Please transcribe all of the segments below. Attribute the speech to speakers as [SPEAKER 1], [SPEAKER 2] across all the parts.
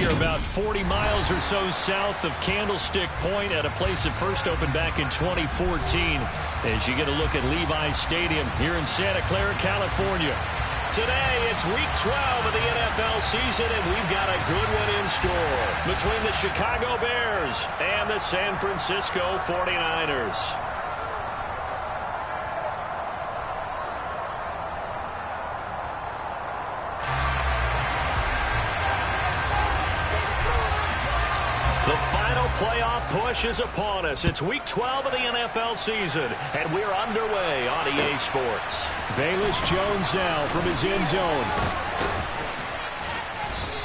[SPEAKER 1] They're about 40 miles or so south of Candlestick Point at a place that first opened back in 2014 as you get a look at Levi's Stadium here in Santa Clara, California. Today, it's Week 12 of the NFL season, and we've got a good one in store between the Chicago Bears and the San Francisco 49ers. The final playoff push is upon us. It's Week 12 of the NFL season, and we're underway on EA Sports. Velus Jones now from his end zone.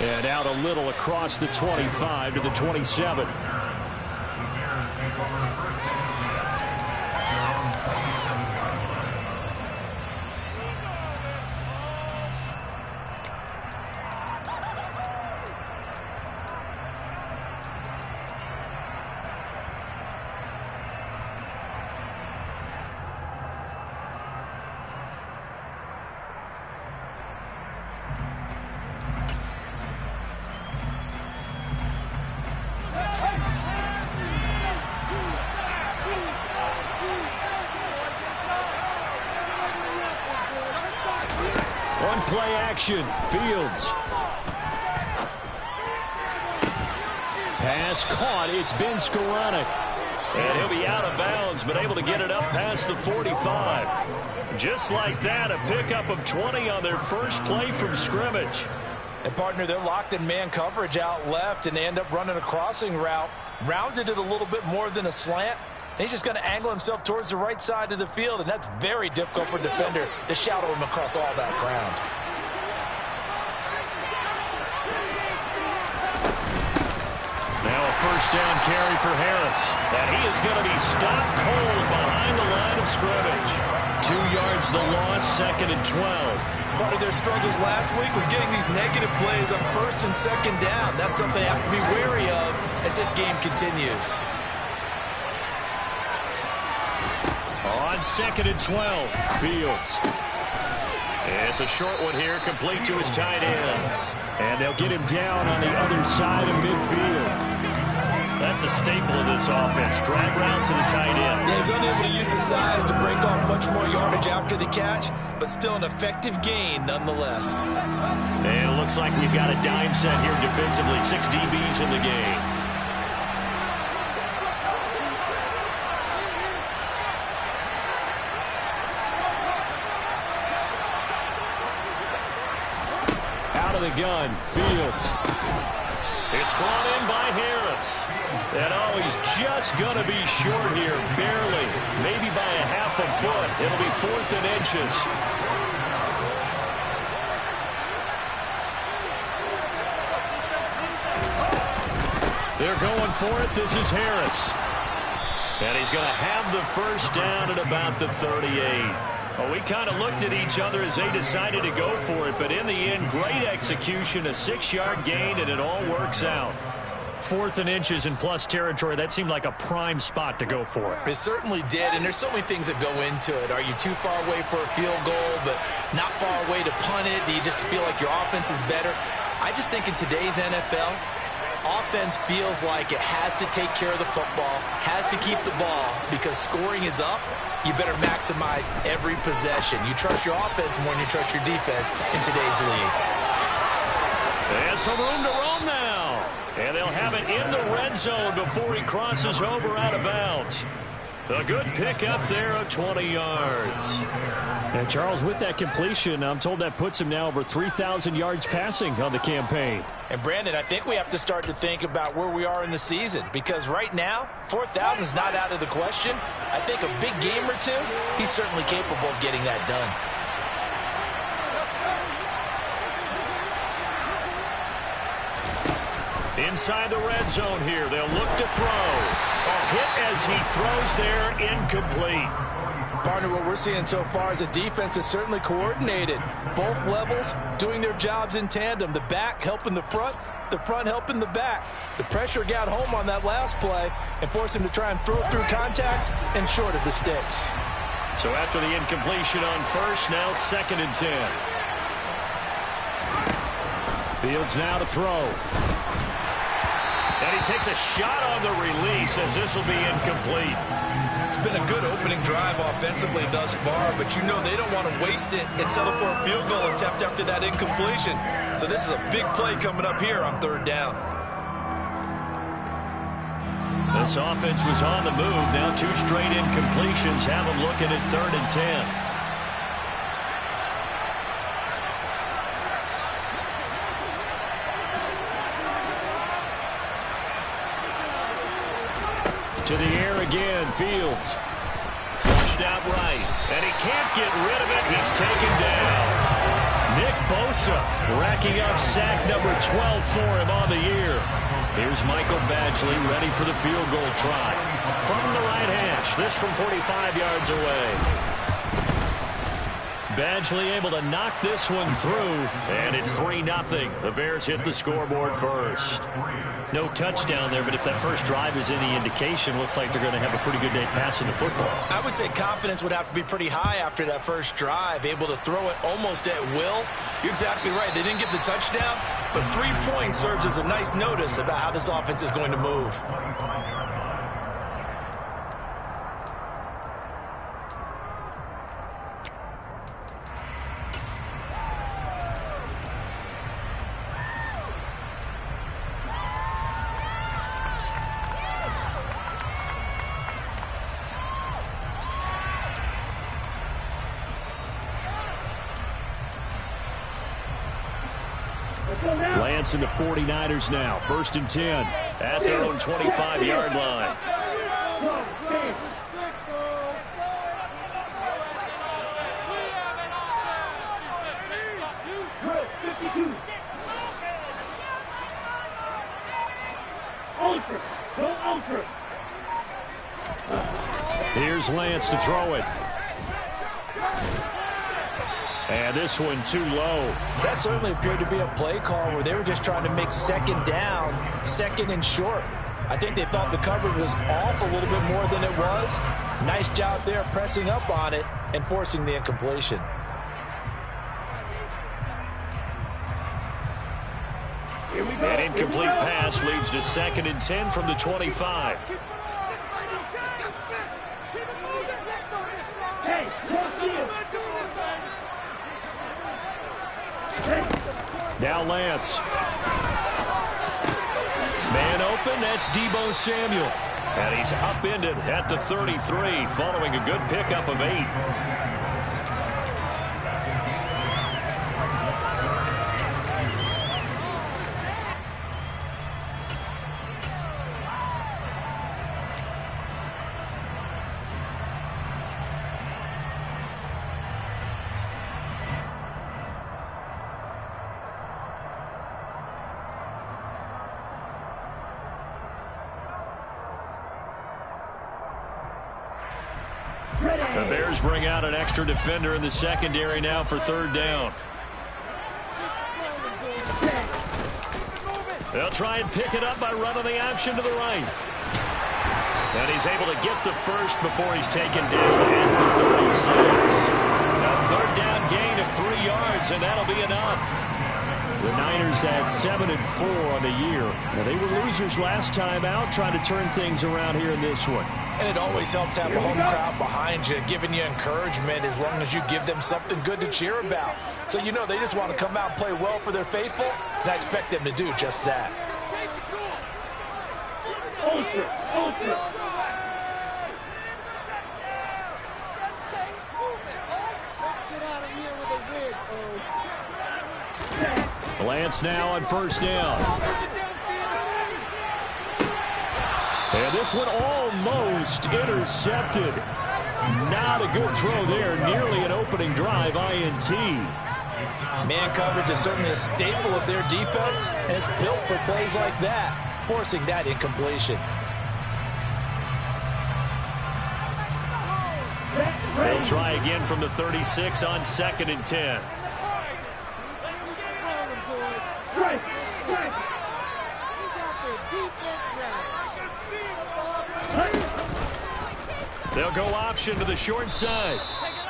[SPEAKER 1] And out a little across the 25 to the 27. Play action. Fields. Pass caught. It's Ben Skoranek. And he'll be out of bounds, but able to get it up past the 45. Just like that, a pickup of 20 on their first play from scrimmage.
[SPEAKER 2] And, partner, they're locked in man coverage out left, and they end up running a crossing route. Rounded it a little bit more than a slant. He's just going to angle himself towards the right side of the field, and that's very difficult for a defender to shadow him across all that ground.
[SPEAKER 1] Now a first down carry for Harris. And he is going to be stopped cold behind the line of scrimmage. 2 yards the loss, 2nd and 12.
[SPEAKER 2] Part of their struggles last week was getting these negative plays on 1st and 2nd down. That's something they have to be wary of as this game continues.
[SPEAKER 1] On 2nd and 12, Fields. It's a short one here, complete to his tight end. And they'll get him down on the other side of midfield. That's a staple of this offense. Drag route to the tight end.
[SPEAKER 2] Yeah, he's unable to use his size to break off much more yardage after the catch, but still an effective gain nonetheless.
[SPEAKER 1] And it looks like we've got a dime set here defensively. 6 DBs in the game. Out of the gun, Fields. It's brought in by Harris. And oh, he's just going to be short here, barely. Maybe by a half a foot. It'll be 4th and inches. They're going for it. This is Harris. And he's going to have the first down at about the 38. Well, we kind of looked at each other as they decided to go for it, but in the end, great execution, a 6-yard gain, and it all works out. 4th and inches in plus territory, that seemed like a prime spot to go for it.
[SPEAKER 2] It certainly did, and there's so many things that go into it. Are you too far away for a field goal, but not far away to punt it? Do you just feel like your offense is better? I just think in today's NFL, offense feels like it has to take care of the football, has to keep the ball, because scoring is up. You better maximize every possession. You trust your offense more than you trust your defense in today's league.
[SPEAKER 1] And some room to roam now. And they'll have it in the red zone before he crosses over out of bounds. A good pick up there of 20 yards. And Charles, with that completion, I'm told that puts him now over 3,000 yards passing on the campaign.
[SPEAKER 2] And Brandon, I think we have to start to think about where we are in the season, because right now, 4,000 is not out of the question. I think a big game or two, he's certainly capable of getting that done.
[SPEAKER 1] Inside the red zone here, they'll look to throw. A hit as he throws there, incomplete.
[SPEAKER 2] Partner, what we're seeing so far is a defense is certainly coordinated. Both levels doing their jobs in tandem. The back helping the front helping the back. The pressure got home on that last play and forced him to try and throw through contact and short of the sticks.
[SPEAKER 1] So after the incompletion on first, now 2nd and 10. Fields now to throw. And he takes a shot on the release as this will be incomplete.
[SPEAKER 2] It's been a good opening drive offensively thus far, but you know they don't want to waste it and settle for a field goal attempt after that incompletion. So this is a big play coming up here on third down.
[SPEAKER 1] This offense was on the move. Now 2 straight incompletions have them looking at 3rd and 10. To the air again, Fields. Flushed out right, and he can't get rid of it. He's taken down. Nick Bosa racking up sack number 12 for him on the year. Here's Michael Badgley ready for the field goal try. From the right hash, this from 45 yards away. Badgley able to knock this one through, and it's 3-0. The Bears hit the scoreboard first. No touchdown there, but if that first drive is any indication, looks like they're going to have a pretty good day passing the football.
[SPEAKER 2] I would say confidence would have to be pretty high after that first drive, able to throw it almost at will. You're exactly right. They didn't get the touchdown, but 3 points serves as a nice notice about how this offense is going to move.
[SPEAKER 1] Lance and the 49ers now. 1st and 10 at their own 25-yard line. Here's Lance to throw it. And this one too low.
[SPEAKER 2] That certainly appeared to be a play call where they were just trying to make 2nd down, 2nd and short. I think they thought the coverage was off a little bit more than it was. Nice job there pressing up on it and forcing the incompletion.
[SPEAKER 1] An incomplete pass leads to 2nd and 10 from the 25. Now Lance. Man open, that's Deebo Samuel. And he's upended at the 33 following a good pickup of 8. The Bears bring out an extra defender in the secondary now for 3rd down. They'll try and pick it up by running the option to the right. And he's able to get the first before he's taken down at the 36. A 3rd down gain of 3 yards, and that'll be enough. The Niners at 7-4 on the year. Now, they were losers last time out, trying to turn things around here in this one.
[SPEAKER 2] And it always helps to have a home crowd behind you, giving you encouragement as long as you give them something good to cheer about. So you know they just want to come out and play well for their faithful, and I expect them to do just that.
[SPEAKER 1] Lance now on 1st down. And this one almost intercepted. Not a good throw there. Nearly an opening drive INT.
[SPEAKER 2] Man coverage is certainly a staple of their defense, and it's built for plays like that, forcing that incompletion.
[SPEAKER 1] They'll try again from the 36 on 2nd and 10. They'll go option to the short side.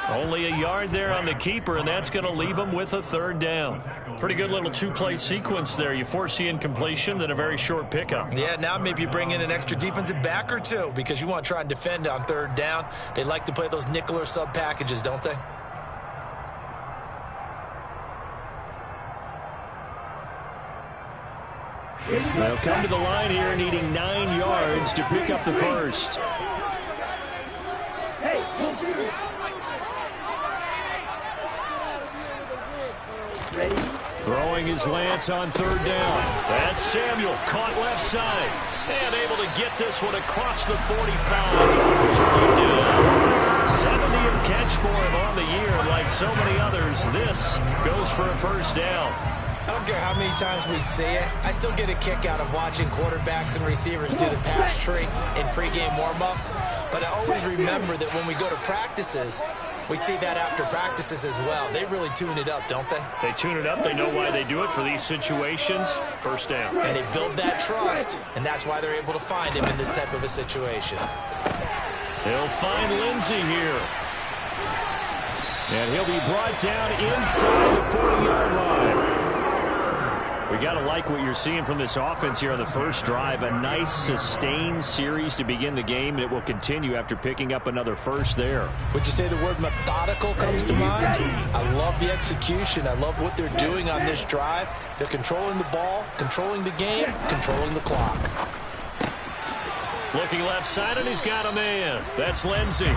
[SPEAKER 1] Only a yard there on the keeper, and that's going to leave him with a third down. Pretty good little two-play sequence there. You force the incompletion, then a very short pickup.
[SPEAKER 2] Yeah, now maybe you bring in an extra defensive back or two because you want to try and defend on third down. They like to play those nickel or sub packages, don't they?
[SPEAKER 1] They'll come to the line here needing 9 yards to pick up the first. Throwing his Lance on third down. That's Samuel, caught left side. And able to get this one across the 45 before it's really done. 70th catch for him on the year. Like so many others, this goes for a first down.
[SPEAKER 2] I don't care how many times we see it. I still get a kick out of watching quarterbacks and receivers do the pass tree in pregame warm-up. But I always remember that when we go to practices, we see that after practices as well. They really tune it up, don't they?
[SPEAKER 1] They tune it up. They know why they do it for these situations. First down.
[SPEAKER 2] And they build that trust, and that's why they're able to find him in this type of a situation.
[SPEAKER 1] They'll find Lindsey here. And he'll be brought down inside the 40-yard line. We got to like what you're seeing from this offense here on the first drive. A nice, sustained series to begin the game, and it will continue after picking up another first there.
[SPEAKER 2] Would you say the word methodical comes to mind? I love the execution. I love what they're doing on this drive. They're controlling the ball, controlling the game, controlling the clock.
[SPEAKER 1] Looking left side, and he's got a man. That's Lindsey.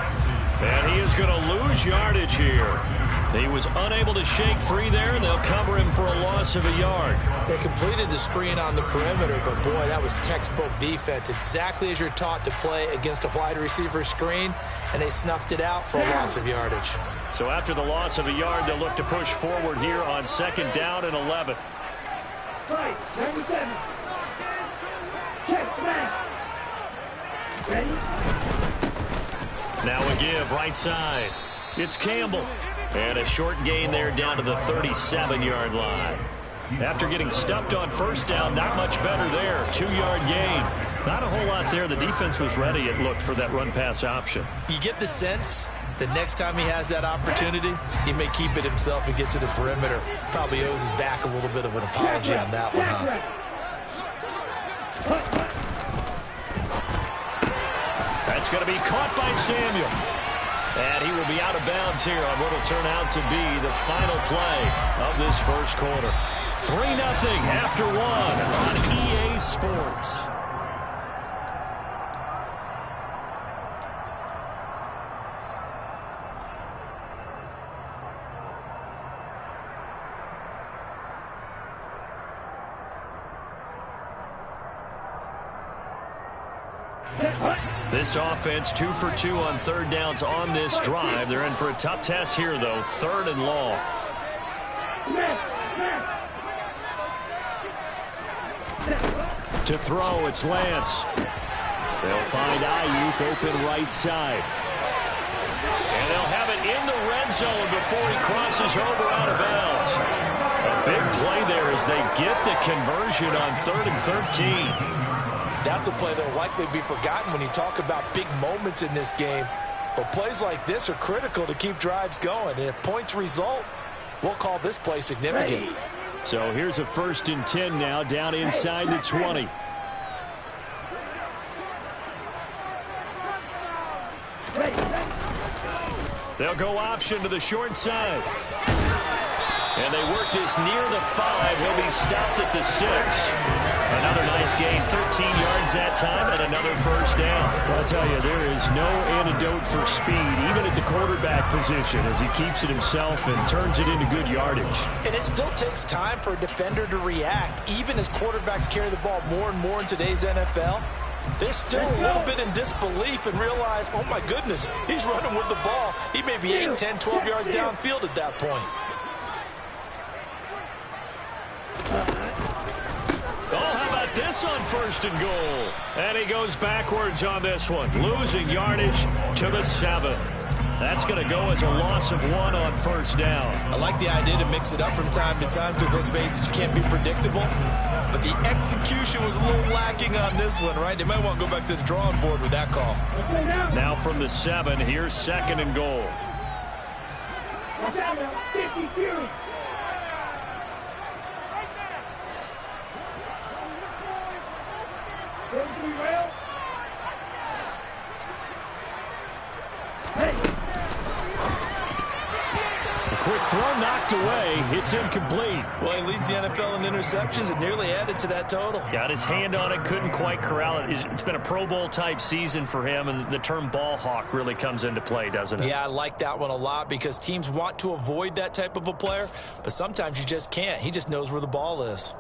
[SPEAKER 1] And he is going to lose yardage here. He was unable to shake free there, and they'll cover him for a loss of a yard.
[SPEAKER 2] They completed the screen on the perimeter, but boy, that was textbook defense. Exactly as you're taught to play against a wide receiver screen, and they snuffed it out for a loss of yardage.
[SPEAKER 1] So after the loss of a yard, they'll look to push forward here on second down and 11. Now a give right side. It's Campbell. And a short gain there down to the 37-yard line. After getting stuffed on first down, not much better there. 2-yard gain. Not a whole lot there. The defense was ready, it looked, for that run-pass option.
[SPEAKER 2] You get the sense that next time he has that opportunity, he may keep it himself and get to the perimeter. Probably owes his back a little bit of an apology on that one, huh?
[SPEAKER 1] That's going to be caught by Samuel. And he will be out of bounds here on what will turn out to be the final play of this first quarter. 3-0 after 1 on EA Sports. This offense 2 for 2 on third downs on this drive. They're in for a tough test here, though. 3rd and long. To throw, it's Lance. They'll find Ayuk open right side. And they'll have it in the red zone before he crosses over out of bounds. A big play there as they get the conversion on 3rd and 13.
[SPEAKER 2] That's a play that will likely be forgotten when you talk about big moments in this game. But plays like this are critical to keep drives going. And if points result, we'll call this play significant.
[SPEAKER 1] So here's a 1st and 10 now, down inside the 20. They'll go option to the short side. And they work this near the 5. He'll be stopped at the 6. Another nice gain, 13 yards that time, and another first down. I'll tell you, there is no antidote for speed, even at the quarterback position, as he keeps it himself and turns it into good yardage.
[SPEAKER 2] And it still takes time for a defender to react, even as quarterbacks carry the ball more and more in today's NFL. They're still a little bit in disbelief and realize, oh my goodness, he's running with the ball. He may be 8, 10, 12 yards downfield at that point.
[SPEAKER 1] Oh, how about this on 1st and goal? And he goes backwards on this one, losing yardage to the 7. That's going to go as a loss of 1 on first down.
[SPEAKER 2] I like the idea to mix it up from time to time because, let's face it, you can't be predictable. But the execution was a little lacking on this one, right? They might want to go back to the drawing board with that call.
[SPEAKER 1] Now from the 7, here's 2nd and goal. Quick throw knocked away. It's incomplete.
[SPEAKER 2] Well, he leads the NFL in interceptions and nearly added to that total.
[SPEAKER 1] Got his hand on it, couldn't quite corral it. It's been a Pro Bowl type season for him, and the term ball hawk really comes into play, doesn't it?
[SPEAKER 2] Yeah, I like that one a lot because teams want to avoid that type of a player, but sometimes you just can't. He just knows where the ball is.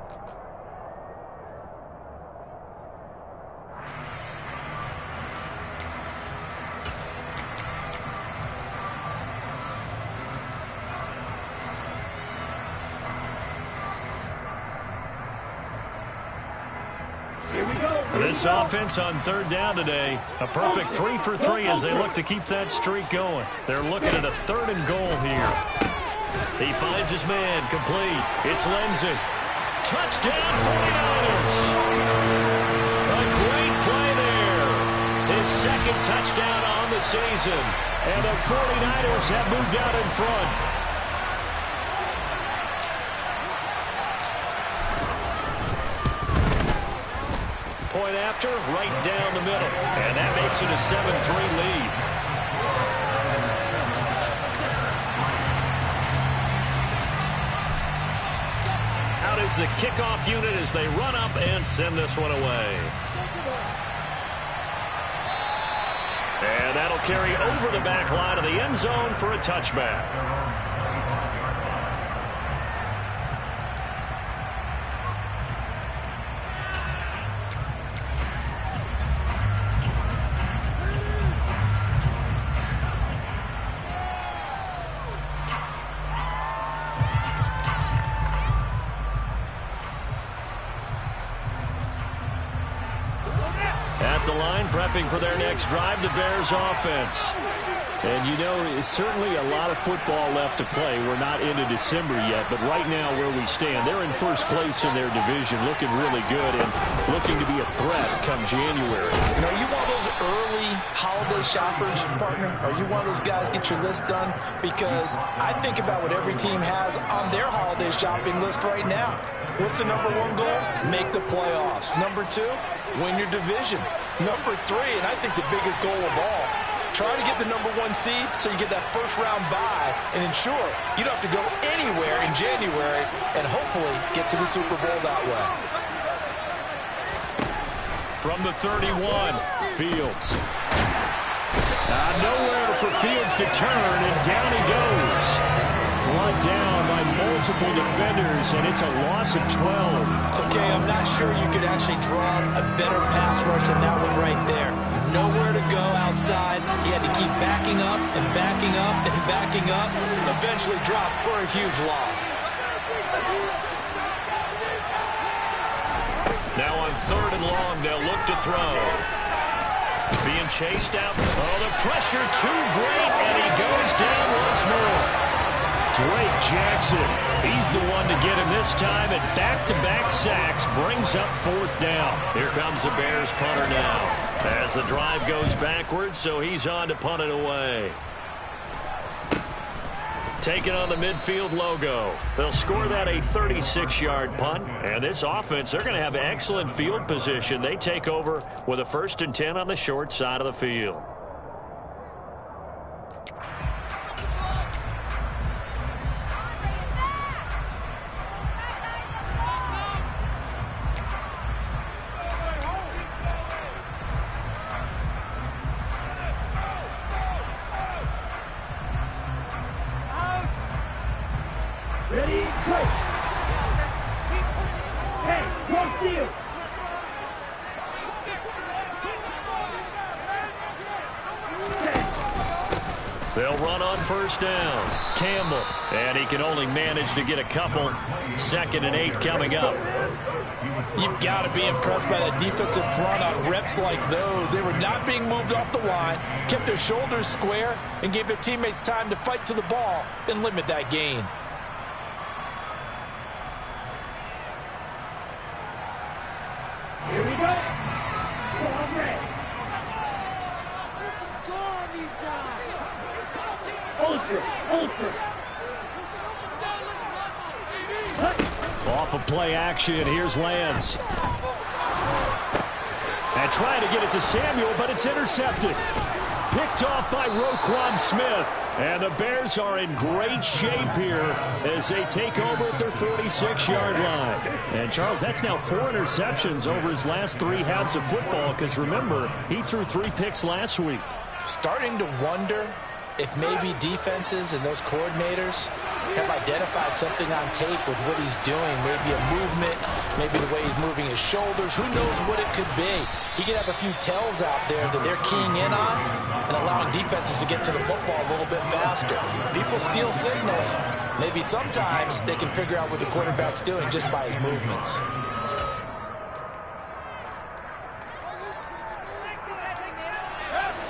[SPEAKER 1] This offense on third down today, a perfect 3 for 3 as they look to keep that streak going. They're looking at a 3rd and goal here. He finds his man, complete. It's Lindsay. Touchdown 49ers. A great play there. His 2nd touchdown on the season. And the 49ers have moved out in front. Point after, right down the middle. And that makes it a 7-3 lead. Out is the kickoff unit as they run up and send this one away. And that'll carry over the back line of the end zone for a touchback. Prepping for their next drive, the Bears offense. And, you know, it's certainly a lot of football left to play. We're not into December yet, but right now where we stand, they're in first place in their division, looking really good and looking to be a threat come January.
[SPEAKER 2] You know, you want those early holiday shoppers, partner? Are you one of those guys get your list done? Because I think about what every team has on their holiday shopping list right now. What's the number 1 goal? Make the playoffs. Number 2, win your division. Number 3, and I think the biggest goal of all, try to get the number 1 seed so you get that first-round bye and ensure you don't have to go anywhere in January and hopefully get to the Super Bowl that way.
[SPEAKER 1] From the 31, Fields. Nowhere for Fields to turn, and down he goes. Brought down by multiple defenders, and it's a loss of 12.
[SPEAKER 2] Okay, I'm not sure you could actually draw a better pass rush than that one right there. Nowhere to go outside. He had to keep backing up and backing up and backing up. Eventually dropped for a huge loss.
[SPEAKER 1] Now on 3rd and long, they'll look to throw. Being chased out. Oh, the pressure too great, and he goes down once more. Drake Jackson, he's the one to get him this time, and back-to-back sacks brings up 4th down. Here comes the Bears punter now as the drive goes backwards, so he's on to punt it away. Taking on the midfield logo. They'll score that a 36-yard punt, and this offense, they're going to have excellent field position. They take over with a 1st and 10 on the short side of the field.
[SPEAKER 3] Ready, go! Hey, one field!
[SPEAKER 1] They'll run on 1st down. Campbell, and he can only manage to get a couple. 2nd and 8 coming up.
[SPEAKER 2] You've got to be impressed by that defensive front on reps like those. They were not being moved off the line, kept their shoulders square, and gave their teammates time to fight to the ball and limit that gain.
[SPEAKER 3] Here we go. Ball red.
[SPEAKER 4] Score on these guys.
[SPEAKER 3] Ultra.
[SPEAKER 1] Off of play action, here's Lance. And trying to get it to Samuel, but it's intercepted. Picked off by Roquan Smith. And the Bears are in great shape here as they take over at their 46-yard line. And, Charles, that's now 4 interceptions over his last 3 halves of football because, remember, he threw 3 picks last week.
[SPEAKER 2] Starting to wonder if maybe defenses and those coordinators have identified something on tape with what he's doing. Maybe a movement, maybe the way he's moving his shoulders. Who knows what it could be? He could have a few tells out there that they're keying in on and allowing defenses to get to the football a little bit faster. People steal signals. Maybe sometimes they can figure out what the quarterback's doing just by his movements.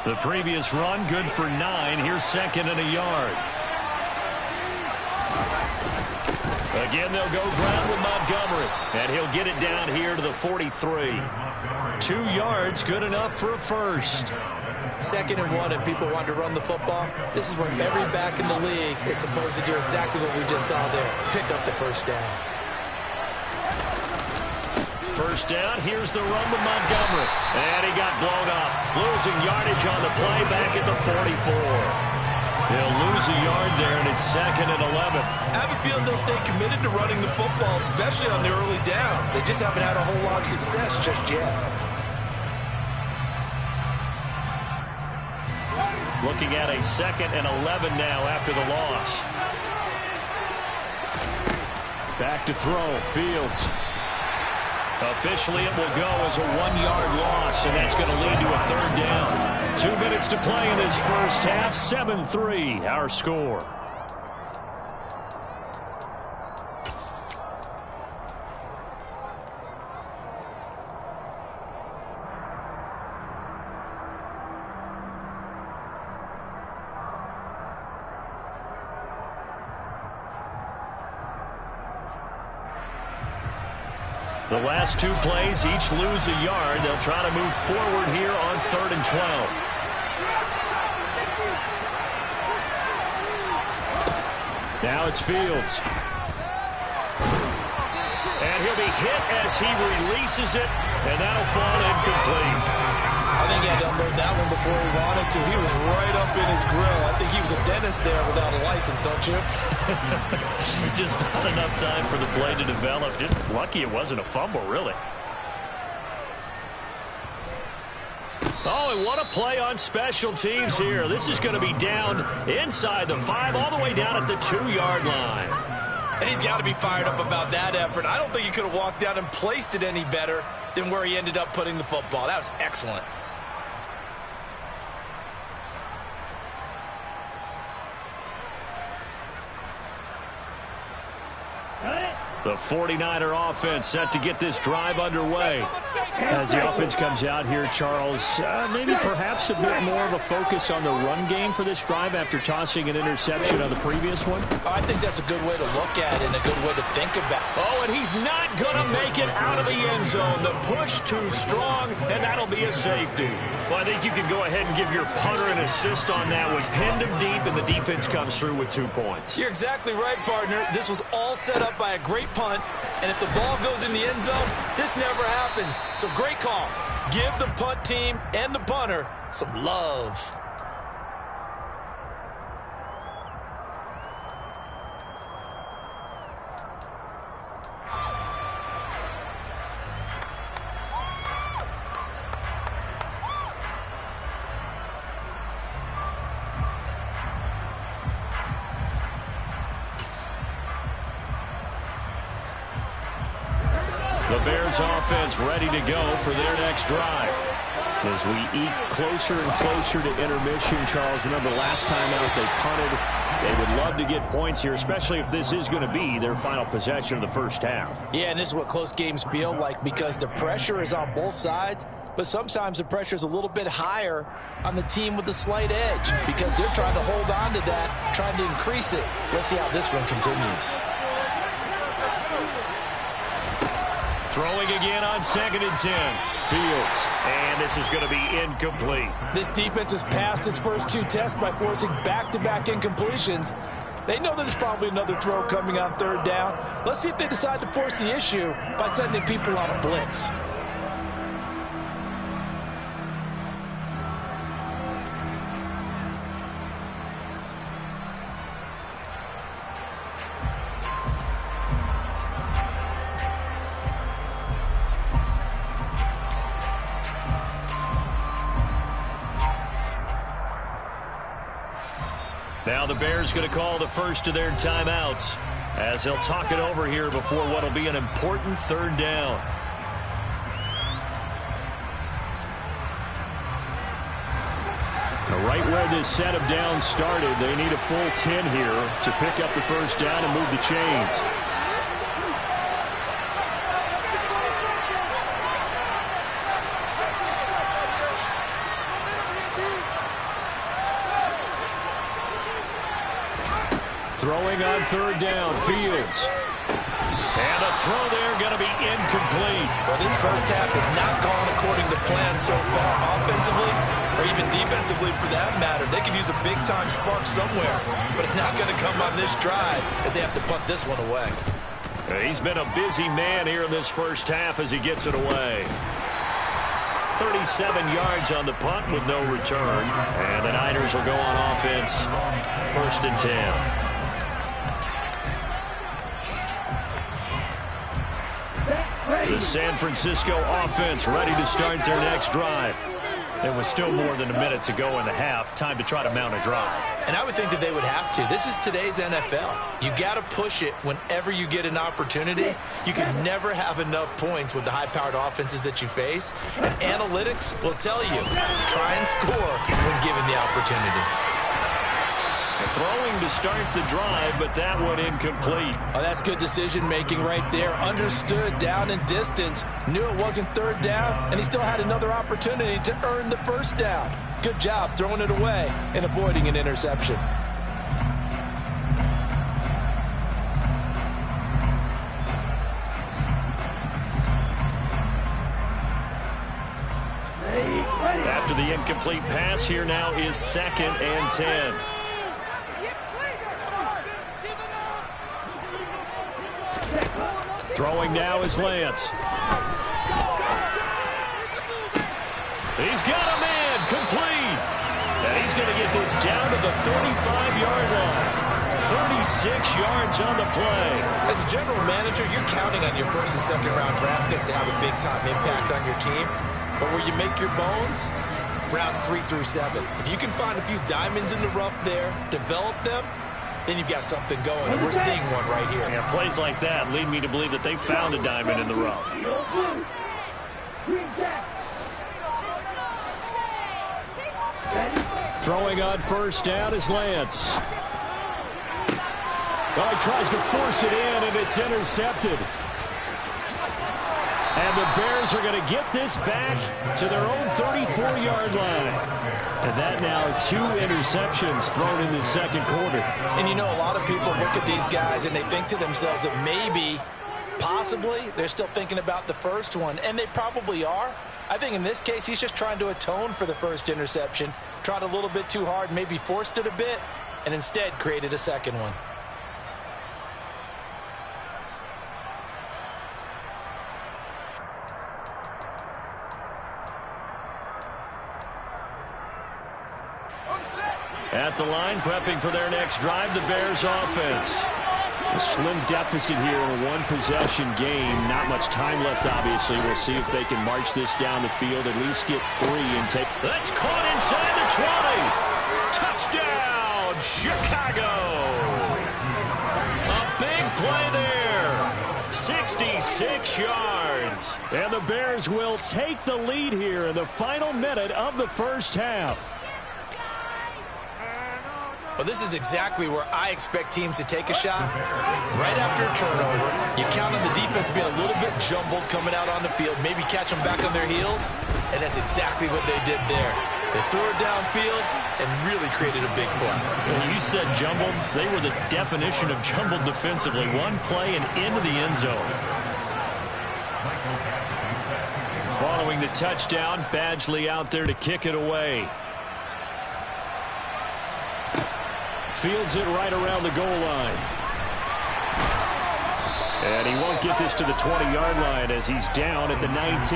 [SPEAKER 1] The previous run, good for 9. Here's 2nd and a yard. Again, they'll go ground with Montgomery. And he'll get it down here to the 43. 2 yards, good enough for a first.
[SPEAKER 2] 2nd and 1 if people want to run the football. This is where every back in the league is supposed to do exactly what we just saw there. Pick up the first down.
[SPEAKER 1] First down, here's the run with Montgomery. And he got blown up. Losing yardage on the play back at the 44. They'll lose a yard there, and it's 2nd and 11.
[SPEAKER 2] I have a feeling they'll stay committed to running the football, especially on the early downs. They just haven't had a whole lot of success just yet.
[SPEAKER 1] Looking at a 2nd and 11 now after the loss. Back to throw, Fields. Officially, it will go as a 1-yard loss, and that's going to lead to a 3rd down. 2 minutes to play in this first half. 7-3, our score. The last 2 plays, each lose a yard. They'll try to move forward here on 3rd and 12. Now it's Fields. And he'll be hit as he releases it, and that'll fall incomplete.
[SPEAKER 2] I think he had to unload that one before he wanted to. He was right up in his grill. I think he was a dentist there without a license, don't you?
[SPEAKER 1] Just not enough time for the play to develop. Just lucky it wasn't a fumble, really. Oh, and what a play on special teams here. This is going to be down inside the 5, all the way down at the 2-yard line.
[SPEAKER 2] And he's got to be fired up about that effort. I don't think he could have walked down and placed it any better than where he ended up putting the football. That was excellent.
[SPEAKER 1] The 49er offense set to get this drive underway. As the offense comes out here, Charles, maybe perhaps a bit more of a focus on the run game for this drive after tossing an interception on the previous one.
[SPEAKER 2] I think that's a good way to look at it and a good way to think about it.
[SPEAKER 1] Oh, and he's not going to make it out of the end zone. The push too strong, and that'll be a safety. Well, I think you can go ahead and give your punter an assist on that one. Pinned him deep, and the defense comes through with 2 points.
[SPEAKER 2] You're exactly right, partner. This was all set up by a great punt, and if the ball goes in the end zone, this never happens. So great call. Give the punt team and the punter some love.
[SPEAKER 1] The Bears offense ready to go for their next drive. As we eke closer and closer to intermission, Charles, remember last time out they punted. They would love to get points here, especially if this is going to be their final possession of the first half.
[SPEAKER 2] Yeah, and this is what close games feel like because the pressure is on both sides, but sometimes the pressure is a little bit higher on the team with the slight edge because they're trying to hold on to that, trying to increase it. Let's see how this one continues.
[SPEAKER 1] Throwing again on 2nd and 10. Fields. And this is going to be incomplete.
[SPEAKER 2] This defense has passed its first 2 tests by forcing back-to-back incompletions. They know there's probably another throw coming on third down. Let's see if they decide to force the issue by sending people on a blitz.
[SPEAKER 1] Now the Bears going to call the first of their timeouts as they'll talk it over here before what will be an important third down. Now right where this set of downs started, they need a full 10 here to pick up the first down and move the chains. Throwing on third down, Fields. And a throw there going to be incomplete.
[SPEAKER 2] Well, this first half has not gone according to plan so far, offensively or even defensively for that matter. They could use a big-time spark somewhere, but it's not going to come on this drive as they have to punt this one away.
[SPEAKER 1] He's been a busy man here in this first half as he gets it away. 37 yards on the punt with no return. And the Niners will go on offense. 1st and 10. The San Francisco offense ready to start their next drive. There was still more than a minute to go in the half. Time to try to mount a drive.
[SPEAKER 2] And I would think that they would have to. This is today's NFL. You got to push it whenever you get an opportunity. You can never have enough points with the high-powered offenses that you face. And analytics will tell you, try and score when given the opportunity.
[SPEAKER 1] Throwing to start the drive, but that one incomplete.
[SPEAKER 2] Oh, that's good decision-making right there. Understood down and distance. Knew it wasn't third down, and he still had another opportunity to earn the first down. Good job throwing it away and avoiding an interception.
[SPEAKER 1] After the incomplete pass, here now is 2nd and 10. Throwing now is Lance. He's got a man complete. And he's going to get this down to the 35-yard line. 36 yards on the play.
[SPEAKER 2] As a general manager, you're counting on your 1st and 2nd round draft picks to have a big-time impact on your team. But where you make your bones, rounds 3 through 7. If you can find a few diamonds in the rough there, develop them, then you've got something going, and we're seeing one right here.
[SPEAKER 1] Yeah, plays like that lead me to believe that they found a diamond in the rough. Throwing on 1st down is Lance. Well, he tries to force it in, and it's intercepted. And the Bears are going to get this back to their own 34-yard line. And that now 2 interceptions thrown in the 2nd quarter.
[SPEAKER 2] And you know, a lot of people look at these guys and they think to themselves that maybe, possibly, they're still thinking about the first one. And they probably are. I think in this case, he's just trying to atone for the first interception. Tried a little bit too hard, maybe forced it a bit, and instead created a second one.
[SPEAKER 1] At the line, prepping for their next drive, the Bears offense. A slim deficit here in a one-possession game. Not much time left, obviously. We'll see if they can march this down the field, at least get 3 and take. That's caught inside the 20. Touchdown, Chicago. A big play there. 66 yards. And the Bears will take the lead here in the final minute of the first half.
[SPEAKER 2] Well, this is exactly where I expect teams to take a shot. Right after a turnover, you count on the defense being a little bit jumbled coming out on the field, maybe catch them back on their heels, and that's exactly what they did there. They threw it downfield and really created a big play.
[SPEAKER 1] When you said jumbled, they were the definition of jumbled defensively. One play and into the end zone. Following the touchdown, Badgley out there to kick it away. Fields it right around the goal line. And he won't get this to the 20-yard line as he's down at the 19.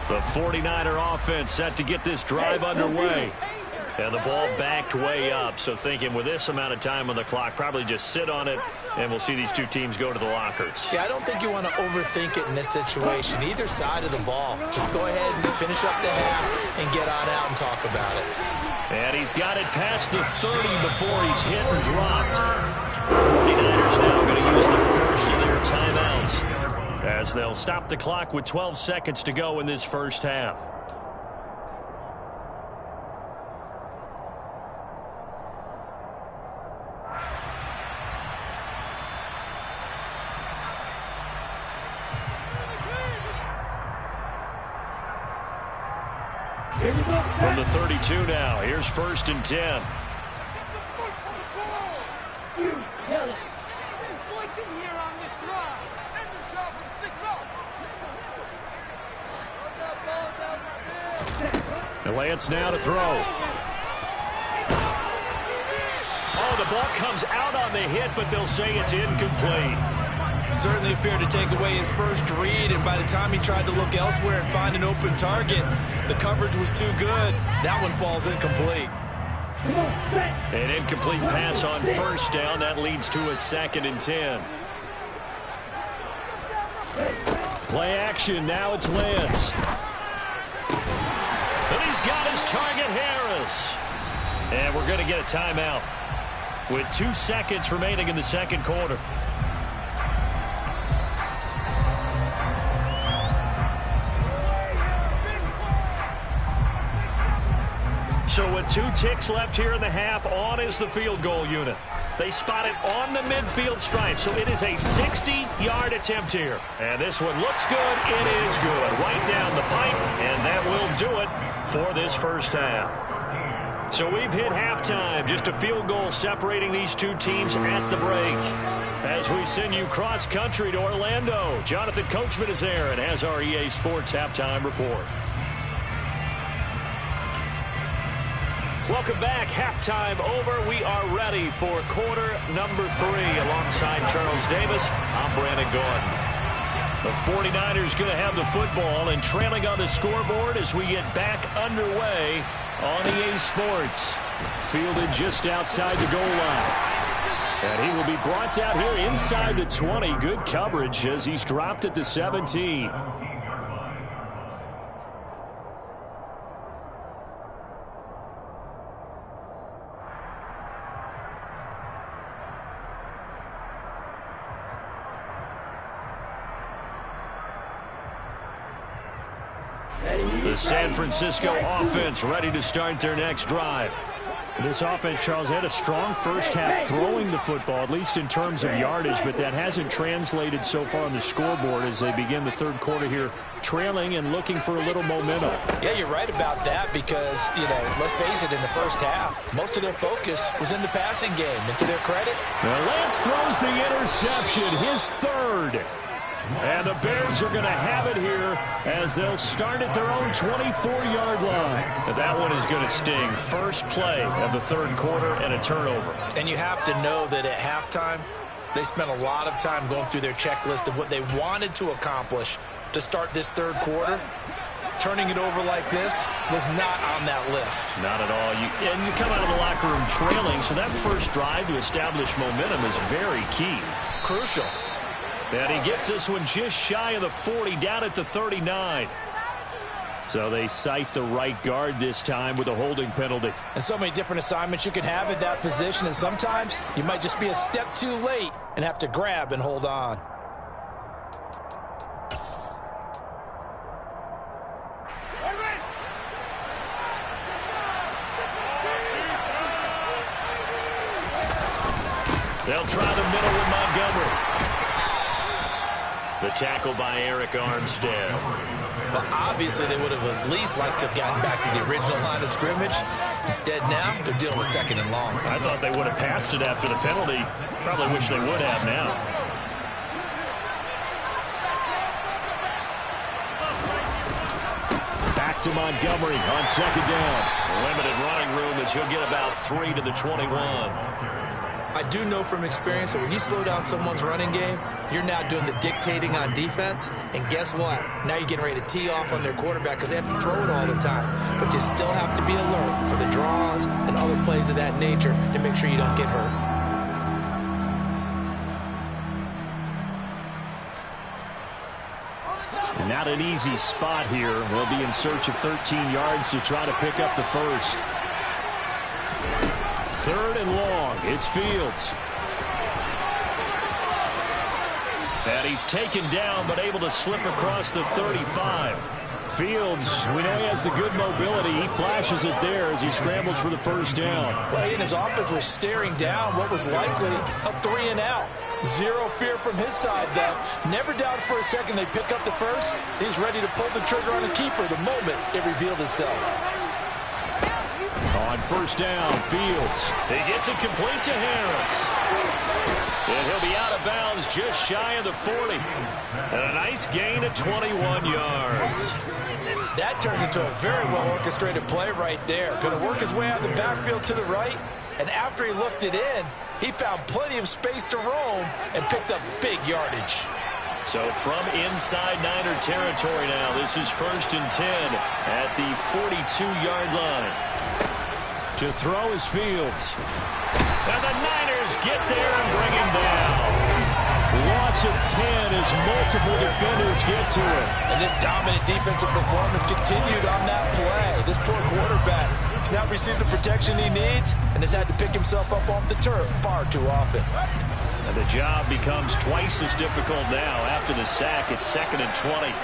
[SPEAKER 1] The 49er offense set to get this drive underway. And the ball backed way up. So thinking with this amount of time on the clock, probably just sit on it, and we'll see these two teams go to the lockers.
[SPEAKER 2] Yeah, I don't think you want to overthink it in this situation. Either side of the ball. Just go ahead and finish up the half and get on out and talk about it.
[SPEAKER 1] And he's got it past the 30 before he's hit and dropped. The 49ers now going to use the first of their timeouts as they'll stop the clock with 12 seconds to go in this first half. From the 32 now, here's 1st and 10. And Lance now to throw. Oh, the ball comes out on the hit, but they'll say it's incomplete.
[SPEAKER 2] Certainly appeared to take away his first read, and by the time he tried to look elsewhere and find an open target, the coverage was too good. That one falls incomplete.
[SPEAKER 1] An incomplete pass on 1st down. That leads to a 2nd and 10. Play action. Now it's Lance. And he's got his target, Harris. And we're going to get a timeout with 2 seconds remaining in the second quarter. So with 2 ticks left here in the half, on is the field goal unit. They spot it on the midfield stripe, so it is a 60-yard attempt here. And this one looks good. It is good. Right down the pipe, and that will do it for this first half. So we've hit halftime. Just a field goal separating these two teams at the break. As we send you cross-country to Orlando, Jonathan Coachman is there and has our EA Sports halftime report. Welcome back. Halftime over. We are ready for quarter number 3. Alongside Charles Davis, I'm Brandon Gordon. The 49ers going to have the football and trailing on the scoreboard as we get back underway on EA Sports. Fielded just outside the goal line. And he will be brought down here inside the 20. Good coverage as he's dropped at the 17. The San Francisco offense ready to start their next drive. This offense, Charles, had a strong first half throwing the football, at least in terms of yardage, but that hasn't translated so far on the scoreboard as they begin the third quarter here, trailing and looking for a little momentum.
[SPEAKER 2] Yeah, you're right about that because, let's face it, in the first half, most of their focus was in the passing game. And to their credit,
[SPEAKER 1] now Lance throws the interception, his 3rd. And the Bears are going to have it here as they'll start at their own 24-yard line. And that one is going to sting. First play of the third quarter and a turnover.
[SPEAKER 2] And you have to know that at halftime, they spent a lot of time going through their checklist of what they wanted to accomplish to start this third quarter. Turning it over like this was not on that list.
[SPEAKER 1] Not at all. And you come out of the locker room trailing, so that first drive to establish momentum is very key.
[SPEAKER 2] Crucial.
[SPEAKER 1] And he gets this one just shy of the 40, down at the 39. So they cite the right guard this time with a holding penalty.
[SPEAKER 2] And so many different assignments you can have at that position, and sometimes you might just be a step too late and have to grab and hold on. They'll try the middle with Montgomery. The
[SPEAKER 1] tackle by Eric Armstead.
[SPEAKER 2] Well, obviously they would have at least liked to have gotten back to the original line of scrimmage. Instead now, they're dealing with 2nd and long.
[SPEAKER 1] I thought they would have passed it after the penalty. Probably wish they would have now. Back to Montgomery on 2nd down. Limited running room as he'll get about 3 to the 21.
[SPEAKER 2] I do know from experience that when you slow down someone's running game, you're now doing the dictating on defense. And guess what? Now you're getting ready to tee off on their quarterback because they have to throw it all the time. But you still have to be alert for the draws and other plays of that nature to make sure you don't get hurt.
[SPEAKER 1] Not an easy spot here. They'll be in search of 13 yards to try to pick up the first. 3rd and long. It's Fields. And he's taken down but able to slip across the 35. Fields, we know he has the good mobility. He flashes it there as he scrambles for the first down.
[SPEAKER 2] Well, he and his offense were staring down what was likely a 3 and out. Zero fear from his side, though. Never doubted for a second they pick up the first. He's ready to pull the trigger on the keeper the moment it revealed itself.
[SPEAKER 1] On 1st down, Fields. He gets it complete to Harris. And he'll be out of bounds just shy of the 40. And a nice gain of 21 yards.
[SPEAKER 2] That turned into a very well-orchestrated play right there. Going to work his way out of the backfield to the right. And after he looked it in, he found plenty of space to roam and picked up big yardage.
[SPEAKER 1] So from inside Niner territory now, this is 1st and 10 at the 42-yard line. To throw is Fields. And the Niners get there and bring him down. Loss of 10 as multiple defenders get to it.
[SPEAKER 2] And this dominant defensive performance continued on that play. This poor quarterback has not received the protection he needs and has had to pick himself up off the turf far too often.
[SPEAKER 1] And the job becomes twice as difficult now after the sack. It's 2nd and 20.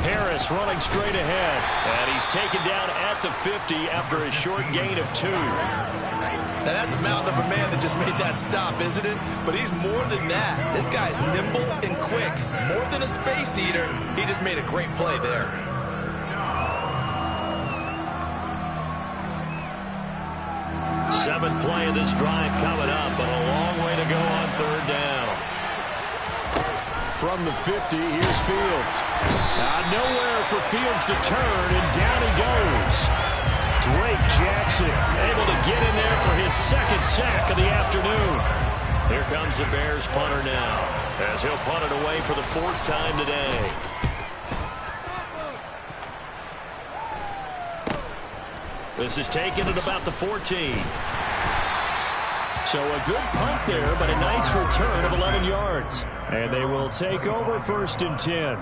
[SPEAKER 1] Harris running straight ahead. And he's taken down at the 50 after a short gain of 2.
[SPEAKER 2] Now that's a mountain of a man that just made that stop, isn't it? But he's more than that. This guy's nimble and quick. More than a space eater. He just made a great play there.
[SPEAKER 1] Seventh play of this drive coming up, but a long way to go on 3rd down. From the 50, here's Fields. Nowhere for Fields to turn, and down he goes. Drake Jackson able to get in there for his 2nd sack of the afternoon. Here comes the Bears punter now, as he'll punt it away for the 4th time today. This is taken at about the 14. So a good punt there, but a nice return of 11 yards. And they will take over 1st and 10.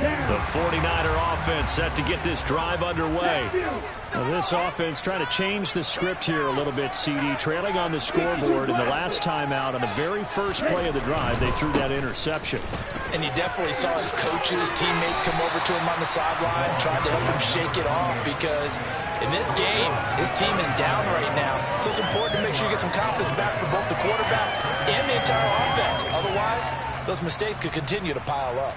[SPEAKER 1] The 49er offense set to get this drive underway. Now this offense trying to change the script here a little bit, CD. Trailing on the scoreboard, and the last time out on the very first play of the drive, they threw that interception.
[SPEAKER 2] And you definitely saw his coaches, teammates come over to him on the sideline, tried to help him shake it off because in this game, his team is down right now. So it's important to make sure you get some confidence back for both the quarterback and the entire offense. Otherwise, those mistakes could continue to pile up.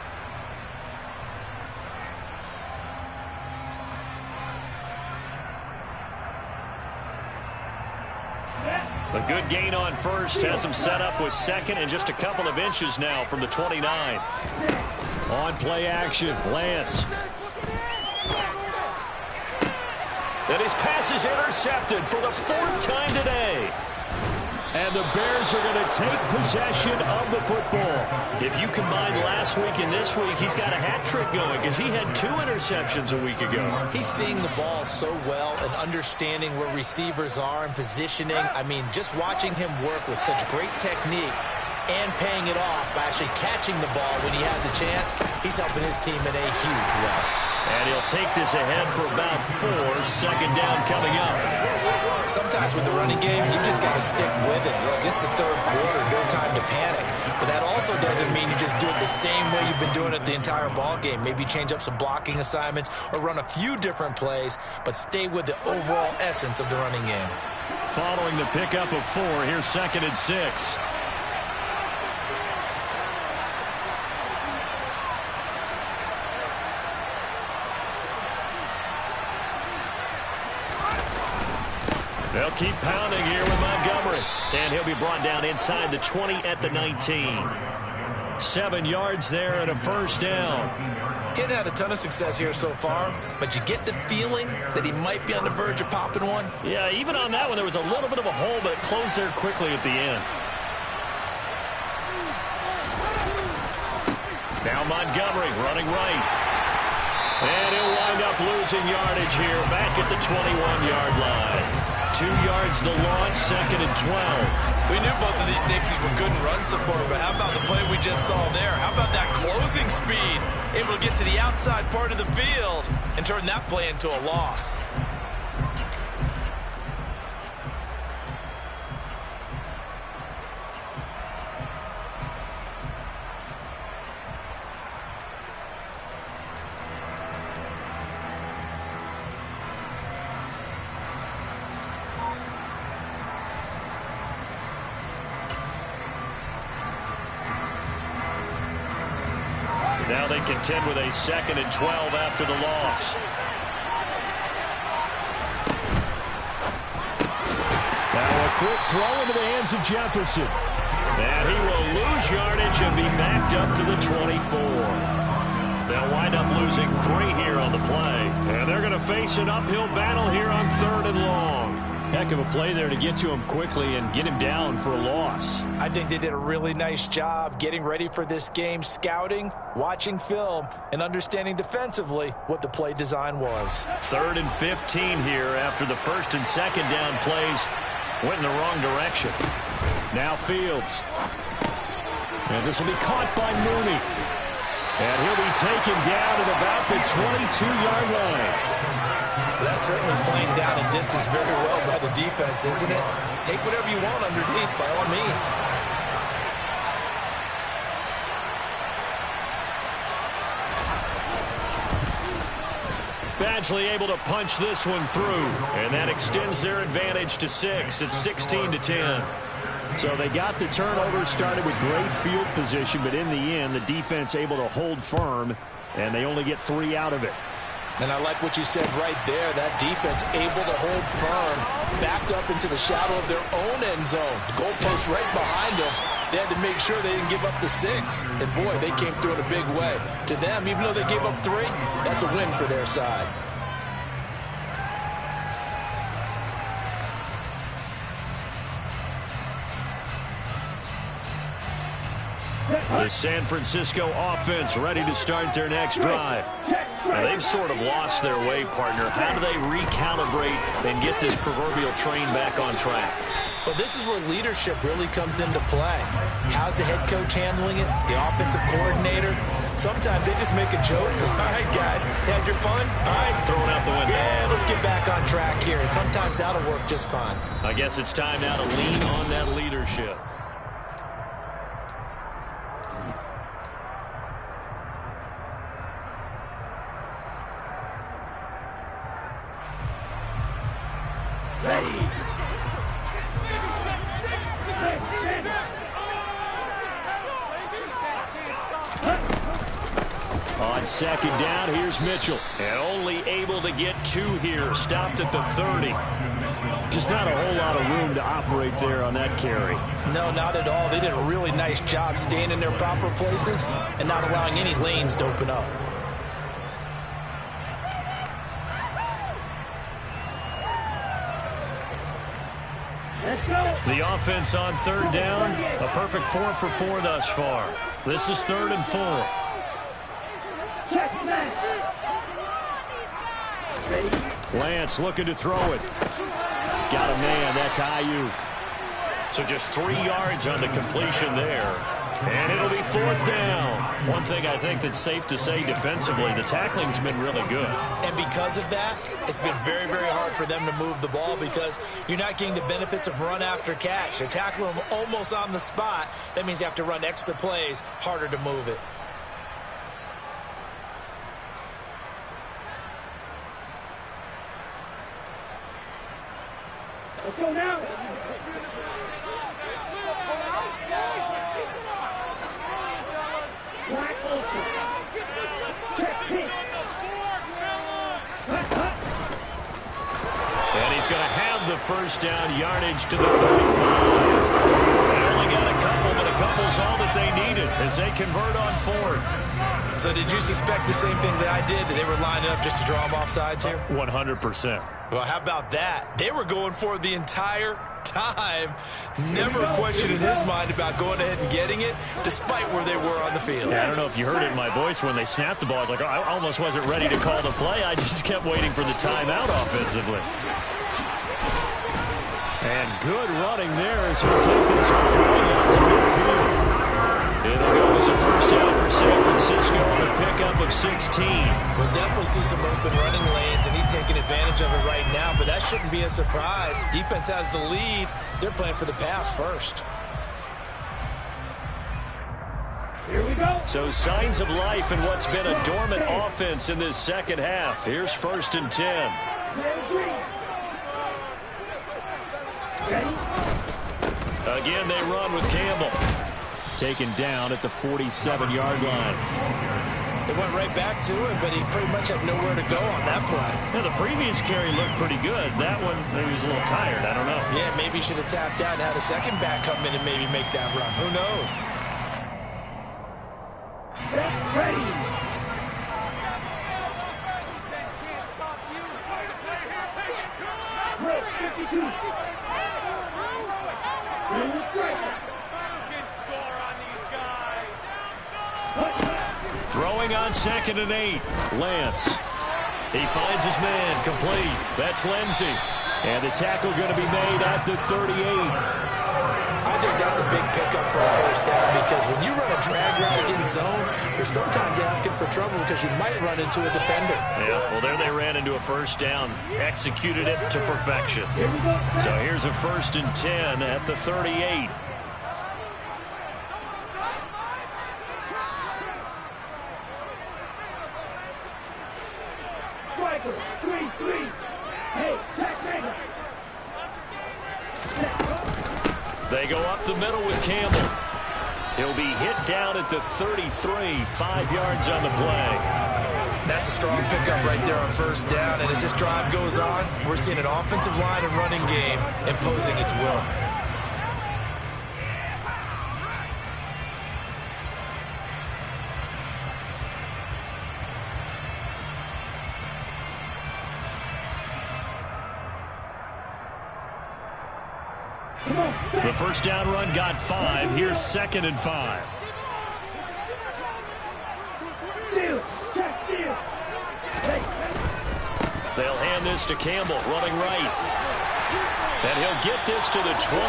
[SPEAKER 1] A good gain on 1st has him set up with 2nd and just a couple of inches now from the 29. On play action, Lance. And his pass is intercepted for the 4th time today. And the Bears are going to take possession of the football. If you combine last week and this week, he's got a hat trick going because he had 2 interceptions a week ago.
[SPEAKER 2] He's seeing the ball so well and understanding where receivers are and positioning. I mean, just watching him work with such great technique and paying it off by actually catching the ball when he has a chance, he's helping his team in a huge way.
[SPEAKER 1] And he'll take this ahead for about 4. 2nd down coming up.
[SPEAKER 2] Sometimes with the running game, you just got to stick with it. Look, it's the third quarter, no time to panic. But that also doesn't mean you just do it the same way you've been doing it the entire ball game. Maybe change up some blocking assignments or run a few different plays, but stay with the overall essence of the running game.
[SPEAKER 1] Following the pickup of 4, here's 2nd and 6. They'll keep pounding here with Montgomery. And he'll be brought down inside the 20 at the 19. 7 yards there and a first down.
[SPEAKER 2] He hadn't had a ton of success here so far, but you get the feeling that he might be on the verge of popping one.
[SPEAKER 1] Yeah, even on that one, there was a little bit of a hole, but it closed there quickly at the end. Now Montgomery running right. And he'll wind up losing yardage here back at the 21-yard line. 2 yards the loss, 2nd and 12.
[SPEAKER 2] We knew both of these safeties were good in run support, but how about the play we just saw there? How about that closing speed? Able to get to the outside part of the field and turn that play into a loss.
[SPEAKER 1] Now they contend with a 2nd and 12 after the loss. Now a quick throw into the hands of Jefferson. And he will lose yardage and be backed up to the 24. They'll wind up losing 3 here on the play. And they're going to face an uphill battle here on 3rd and long. Heck of a play there to get to him quickly and get him down for a loss.
[SPEAKER 2] I think they did a really nice job getting ready for this game, scouting, watching film, and understanding defensively what the play design was.
[SPEAKER 1] 3rd and 15 here after the 1st and 2nd down plays went in the wrong direction. Now Fields. And this will be caught by Mooney. And he'll be taken down at about the 22-yard line.
[SPEAKER 2] That's certainly playing down in distance very well by the defense, isn't it? Take whatever you want underneath, by all means.
[SPEAKER 1] Badgley able to punch this one through, and that extends their advantage to 6. It's 16-10. So they got the turnover started with great field position, but in the end, the defense able to hold firm, and they only get 3 out of it.
[SPEAKER 2] And I like what you said right there. That defense able to hold firm, backed up into the shadow of their own end zone. The goalpost right behind them. They had to make sure they didn't give up the 6. And, boy, they came through in a big way. To them, even though they gave up 3, that's a win for their side.
[SPEAKER 1] The San Francisco offense ready to start their next drive. Now, they've sort of lost their way, partner. How do they recalibrate and get this proverbial train back on track?
[SPEAKER 2] Well, this is where leadership really comes into play. How's the head coach handling it? The offensive coordinator? Sometimes they just make a joke. All right, guys, had your fun? All right,
[SPEAKER 1] throw it out the window.
[SPEAKER 2] Yeah, let's get back on track here. And sometimes that'll work just fine.
[SPEAKER 1] I guess it's time now to lean on that leadership.
[SPEAKER 3] Ready.
[SPEAKER 1] On 2nd down, here's Mitchell. And only able to get 2 here. Stopped at the 30. Just not a whole lot of room to operate there on that carry.
[SPEAKER 2] No, not at all. They did a really nice job staying in their proper places and not allowing any lanes to open up.
[SPEAKER 1] The offense on 3rd down, a perfect 4 for 4 thus far. This is 3rd and 4. Lance looking to throw it. Got a man, that's Ayuk. So just 3 yards on the completion there. And it'll be 4th down. One thing I think that's safe to say defensively, the tackling's been really good.
[SPEAKER 2] And because of that, it's been very, very hard for them to move the ball because you're not getting the benefits of run after catch. They're tackling them almost on the spot. That means you have to run extra plays, harder to move it.
[SPEAKER 3] Let's go now. Black Ultra. Check kick.
[SPEAKER 1] And he's going to have the first down, yardage to the 35. They only got a couple, but a couple's all that they needed as they convert on 4th.
[SPEAKER 2] So did you suspect the same thing that I did, that they were lining up just to draw them off sides here?
[SPEAKER 1] 100%.
[SPEAKER 2] Well, how about that? They were going for it the entire time. Never a question in his mind about going ahead and getting it, despite where they were on the field.
[SPEAKER 1] Yeah, I don't know if you heard it in my voice when they snapped the ball. I was like, oh, I almost wasn't ready to call the play. I just kept waiting for the timeout offensively. And good running there as he'll take this all the way out to midfield. It'll go as a first down for San Francisco on a pickup of 16.
[SPEAKER 2] We'll definitely see some open running lanes, and he's taking advantage of it right now, but that shouldn't be a surprise. Defense has the lead. They're playing for the pass first.
[SPEAKER 3] Here we go.
[SPEAKER 1] So signs of life in what's been a dormant offense in this second half. Here's 1st and 10. Again, they run with Campbell. Taken down at the 47-yard line.
[SPEAKER 2] They went right back to him, but he pretty much had nowhere to go on that play.
[SPEAKER 1] Yeah, the previous carry looked pretty good. That one, he was a little tired. I don't know.
[SPEAKER 2] Yeah, maybe he should have tapped out and had a second back come in and maybe make that run. Who knows?
[SPEAKER 3] Ready. Quick, 52.
[SPEAKER 1] Throwing on 2nd and 8. Lance. He finds his man complete. That's Lindsey. And the tackle going to be made at the 38.
[SPEAKER 2] I think that's a big pickup for a first down because when you run a drag route in zone, you're sometimes asking for trouble because you might run into a defender.
[SPEAKER 1] Yeah, well, there they ran into a first down. Executed it to perfection. So here's a 1st and 10 at the 38.
[SPEAKER 3] Striker, 3-3. Hey, check Mega.
[SPEAKER 1] They go up the middle with Campbell. He'll be hit down at the 33, 5 yards on the play.
[SPEAKER 2] That's a strong pickup right there on first down, and as this drive goes on, we're seeing an offensive line and running game imposing its will.
[SPEAKER 1] The first down run got 5. Here's 2nd and 5.
[SPEAKER 3] Steal, check, steal.
[SPEAKER 1] They'll hand this to Campbell, running right. And he'll get this to the 22.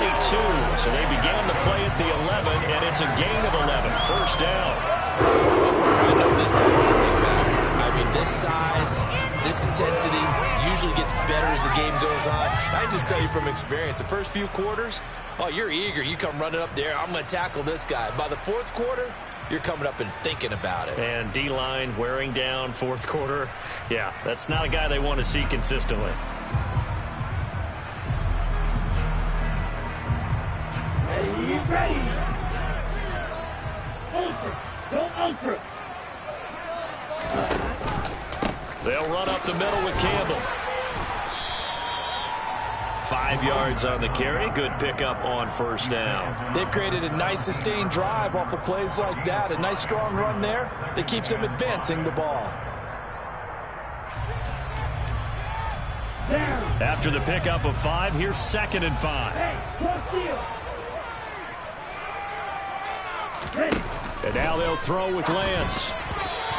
[SPEAKER 1] So they began the play at the 11, and it's a gain of 11. First down.
[SPEAKER 2] I know this type of running back. I mean, this size, this intensity usually gets better as the game goes on. I just tell you from experience, the first few quarters, oh, you're eager. You come running up there, I'm going to tackle this guy. By the 4th quarter, you're coming up and thinking about it.
[SPEAKER 1] And D-line wearing down 4th quarter. Yeah, that's not a guy they want to see consistently.
[SPEAKER 3] Ready. Ultra. Go ultra.
[SPEAKER 1] They'll run up the middle with Campbell. 5 yards on the carry. Good pickup on first down.
[SPEAKER 2] They've created a nice sustained drive off of plays like that. A nice strong run there that keeps them advancing the ball.
[SPEAKER 3] Down.
[SPEAKER 1] After the pickup of 5, here's 2nd and 5.
[SPEAKER 3] Hey, cross field. Ready.
[SPEAKER 1] And now they'll throw with Lance.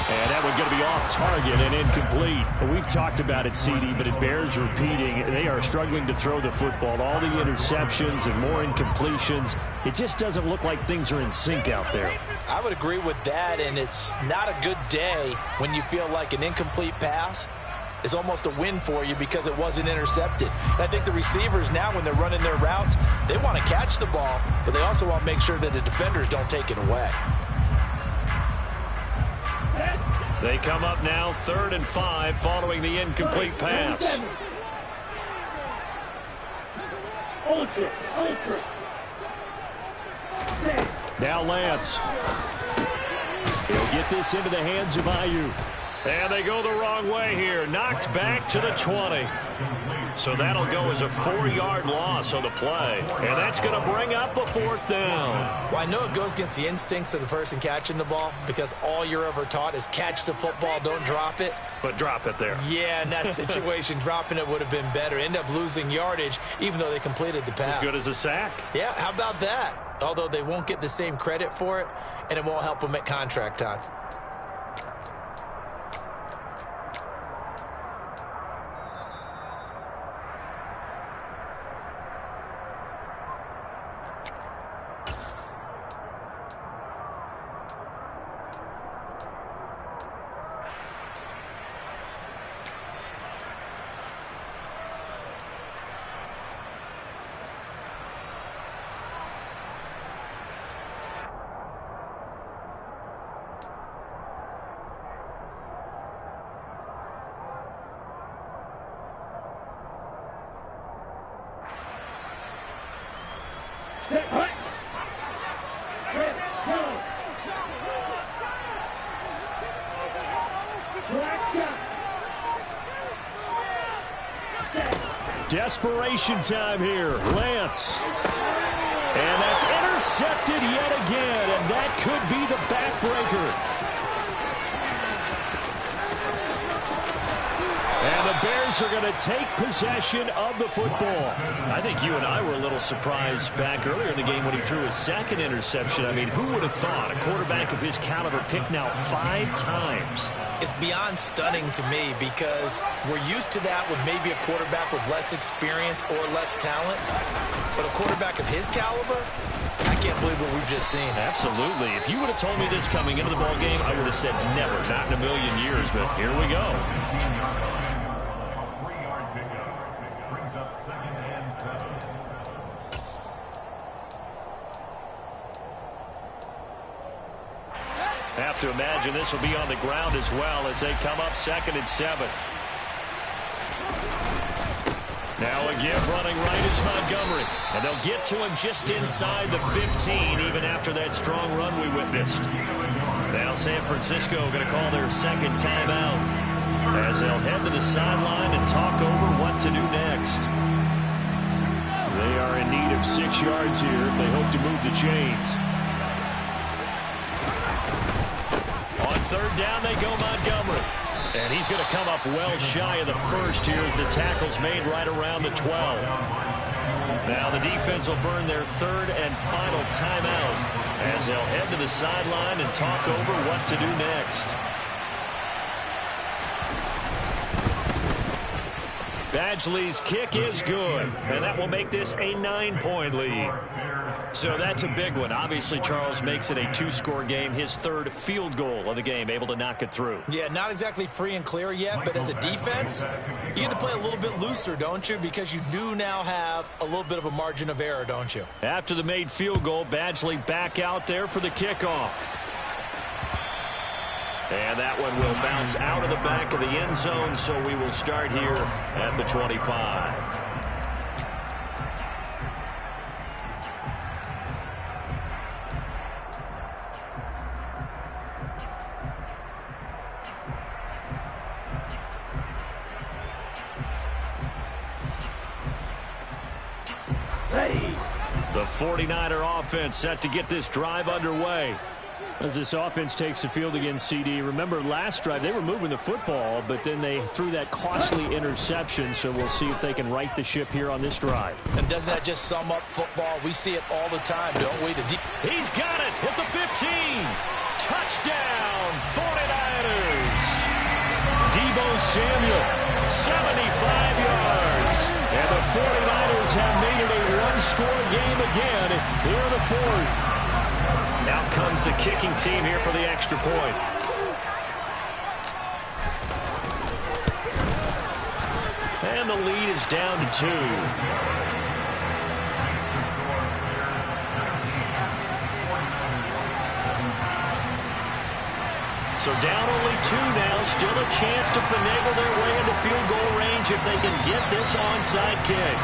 [SPEAKER 1] And that one going to be off target and incomplete. We've talked about it, CD, but it bears repeating. They are struggling to throw the football. All the interceptions and more incompletions. It just doesn't look like things are in sync out there.
[SPEAKER 2] I would agree with that, and it's not a good day when you feel like an incomplete pass is almost a win for you because it wasn't intercepted. And I think the receivers now, when they're running their routes, they want to catch the ball, but they also want to make sure that the defenders don't take it away.
[SPEAKER 1] They come up now 3rd and 5 following the incomplete pass. Now Lance. He'll get this into the hands of Ayu. And they go the wrong way here. Knocked back to the 20. So that'll go as a 4-yard loss on the play. And that's going to bring up a 4th down.
[SPEAKER 2] Well, I know it goes against the instincts of the person catching the ball because all you're ever taught is catch the football, don't drop it.
[SPEAKER 1] But drop it there.
[SPEAKER 2] Yeah, in that situation, dropping it would have been better. End up losing yardage even though they completed the pass.
[SPEAKER 1] As good as a sack.
[SPEAKER 2] Yeah, how about that? Although they won't get the same credit for it, and it won't help them at contract time.
[SPEAKER 1] Desperation time here. Lance. And that's intercepted yet again. And that could be the backbreaker. And the Bears are going to take possession of the football. I think you and I were a little surprised back earlier in the game when he threw his 2nd interception. I mean, who would have thought a quarterback of his caliber picked now 5 times?
[SPEAKER 2] It's beyond stunning to me because we're used to that with maybe a quarterback with less experience or less talent. But a quarterback of his caliber, I can't believe what we've just seen.
[SPEAKER 1] Absolutely. If you would have told me this coming into the ballgame, I would have said never, not in a million years. But here we go. Have to imagine this will be on the ground as well as they come up 2nd and 7. Now again running right is Montgomery. And they'll get to him just inside the 15 even after that strong run we witnessed. Now San Francisco going to call their 2nd timeout as they'll head to the sideline and talk over what to do next. They are in need of 6 yards here if they hope to move the chains. 3rd down they go Montgomery. And he's going to come up well shy of the 1st here as the tackle's made right around the 12. Now the defense will burn their 3rd and final timeout as they'll head to the sideline and talk over what to do next. Badgley's kick is good, and that will make this a 9-point lead. So that's a big one. Obviously, Charles makes it a 2-score game. His 3rd field goal of the game, able to knock it through. Yeah, not exactly free and clear yet, but as a defense, you get to play a little bit looser, don't you? Because you do now have a little bit of a margin of error, don't you? After the made field goal, Badgley back out there for the kickoff. And that one will bounce out of the back of the end zone, so we will start here at the 25. The 49er offense set to get this drive underway. As this offense takes the field against CD, remember last drive they were moving the football, but then they threw that costly interception, so we'll see if they can right the ship here on this drive.
[SPEAKER 2] And doesn't that just sum up football? We see it all the time, don't we? He's
[SPEAKER 1] got it at the 15. Touchdown, 49ers. Deebo Samuel, 75 yards. And the 49ers have made it a one-score game again here in the fourth. Out comes the kicking team here for the extra point. And the lead is down to 2. So down only 2 now. Still a chance to finagle their way into field goal range if they can get this onside kick.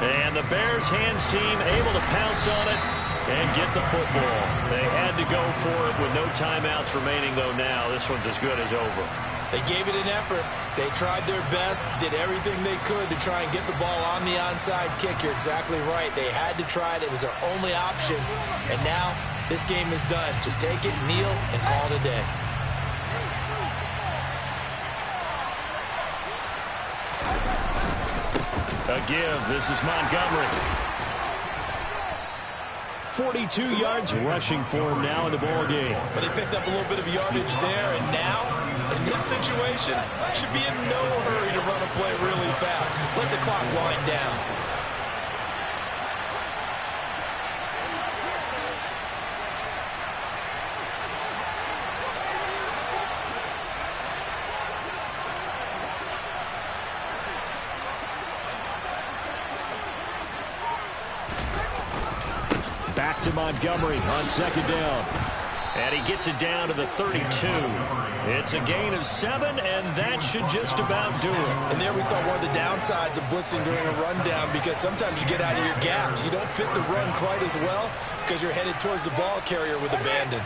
[SPEAKER 1] And the Bears hands team able to pounce on it and get the football. They had to go for it with no timeouts remaining, though. Now this one's as good as over.
[SPEAKER 2] They gave it an effort. They tried their best, did everything they could to try and get the ball on the onside kick. You're exactly right. They had to try it. It was their only option. And now this game is done. Just take it, kneel, and call it a day.
[SPEAKER 1] A give. This is Montgomery. 42 yards rushing for him now in the ball game.
[SPEAKER 2] But they picked up a little bit of yardage there, and now, in this situation, should be in no hurry to run a play really fast. Let the clock wind down.
[SPEAKER 1] Back to Montgomery on second down. And he gets it down to the 32. It's a gain of 7, and that should just about do it.
[SPEAKER 2] And there we saw one of the downsides of blitzing during a rundown, because sometimes you get out of your gaps. You don't fit the run quite as well because you're headed towards the ball carrier with abandon.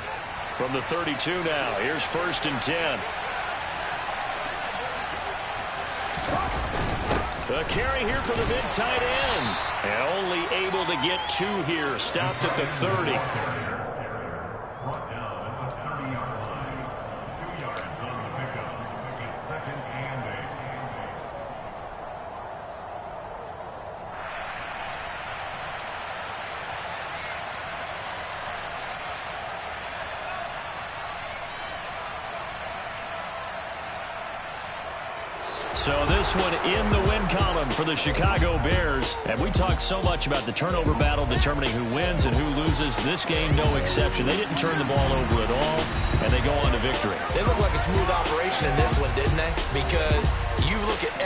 [SPEAKER 1] From the 32 now, here's 1st and 10. A carry here for the big tight end. And only able to get 2 here. Stopped at the 30. So this one in the win column for the Chicago Bears. And we talked so much about the turnover battle determining who wins and who loses. This game, no exception. They didn't turn the ball over at all, and they go on to victory.
[SPEAKER 2] They look like a smooth operation in this one, didn't they? Because you look at